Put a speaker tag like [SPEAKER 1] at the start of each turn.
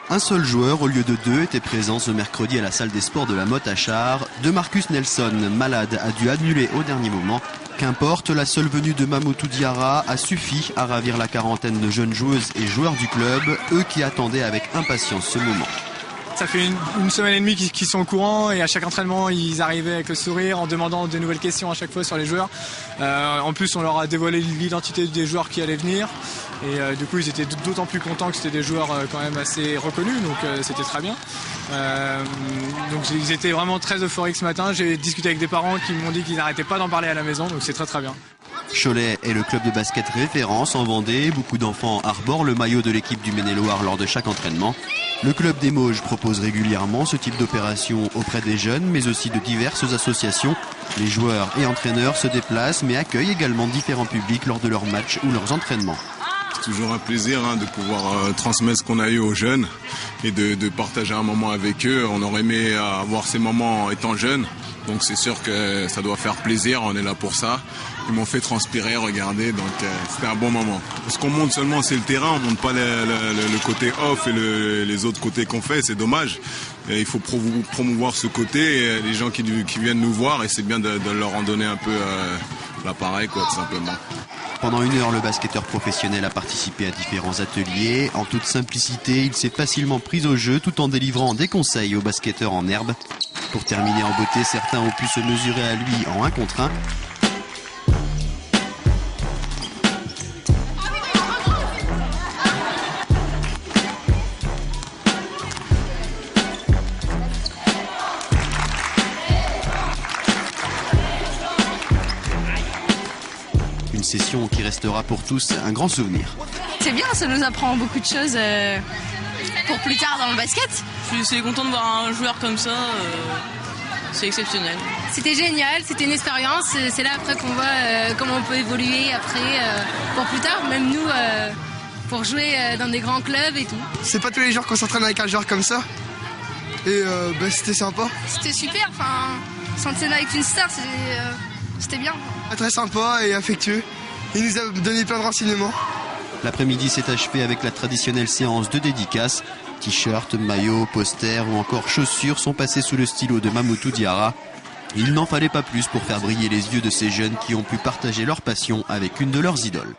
[SPEAKER 1] Un seul joueur au lieu de deux était présent ce mercredi à la salle des sports de la Motte à Char. De Marcus Nelson, malade, a dû annuler au dernier moment. Qu'importe, la seule venue de Mamoudou Diarra a suffi à ravir la quarantaine de jeunes joueuses et joueurs du club, eux qui attendaient avec impatience ce moment.
[SPEAKER 2] Ça fait une semaine et demie qu'ils sont au courant et à chaque entraînement ils arrivaient avec le sourire en demandant de nouvelles questions à chaque fois sur les joueurs. En plus on leur a dévoilé l'identité des joueurs qui allaient venir et du coup ils étaient d'autant plus contents que c'était des joueurs quand même assez reconnus, donc c'était très bien. Donc ils étaient vraiment très euphoriques ce matin. J'ai discuté avec des parents qui m'ont dit qu'ils n'arrêtaient pas d'en parler à la maison, donc c'est très très bien.
[SPEAKER 1] Cholet est le club de basket référence en Vendée. Beaucoup d'enfants arborent le maillot de l'équipe du Maine-et-Loire lors de chaque entraînement. Le club des Mauges propose régulièrement ce type d'opération auprès des jeunes, mais aussi de diverses associations. Les joueurs et entraîneurs se déplacent, mais accueillent également différents publics lors de leurs matchs ou leurs entraînements.
[SPEAKER 3] C'est toujours un plaisir de pouvoir transmettre ce qu'on a eu aux jeunes et de partager un moment avec eux. On aurait aimé avoir ces moments étant jeunes, donc c'est sûr que ça doit faire plaisir, on est là pour ça. Ils m'ont fait transpirer, regarder, donc c'était un bon moment. Ce qu'on monte seulement, c'est le terrain, on monte pas le côté off et les autres côtés qu'on fait, c'est dommage. Et il faut promouvoir ce côté, les gens qui viennent nous voir, et c'est bien de leur en donner un peu l'appareil, quoi, tout simplement.
[SPEAKER 1] Pendant 1 heure, le basketteur professionnel a participé à différents ateliers. En toute simplicité, il s'est facilement pris au jeu tout en délivrant des conseils aux basketteurs en herbe. Pour terminer en beauté, certains ont pu se mesurer à lui en 1 contre 1. Une session qui restera pour tous un grand souvenir.
[SPEAKER 4] C'est bien, ça nous apprend beaucoup de choses pour plus tard dans le basket.
[SPEAKER 5] Je suis content de voir un joueur comme ça, c'est exceptionnel.
[SPEAKER 6] C'était génial, c'était une expérience, c'est là après qu'on voit comment on peut évoluer après pour plus tard, même nous pour jouer dans des grands clubs et tout.
[SPEAKER 7] C'est pas tous les jours qu'on s'entraîne avec un joueur comme ça et c'était sympa.
[SPEAKER 6] C'était super, s'entraîner avec une star, c'était bien.
[SPEAKER 7] Très sympa et affectueux, il nous a donné plein de renseignements.
[SPEAKER 1] L'après-midi s'est achevé avec la traditionnelle séance de dédicaces. T-shirts, maillots, posters ou encore chaussures sont passés sous le stylo de Mamoudou Diarra. Il n'en fallait pas plus pour faire briller les yeux de ces jeunes qui ont pu partager leur passion avec une de leurs idoles.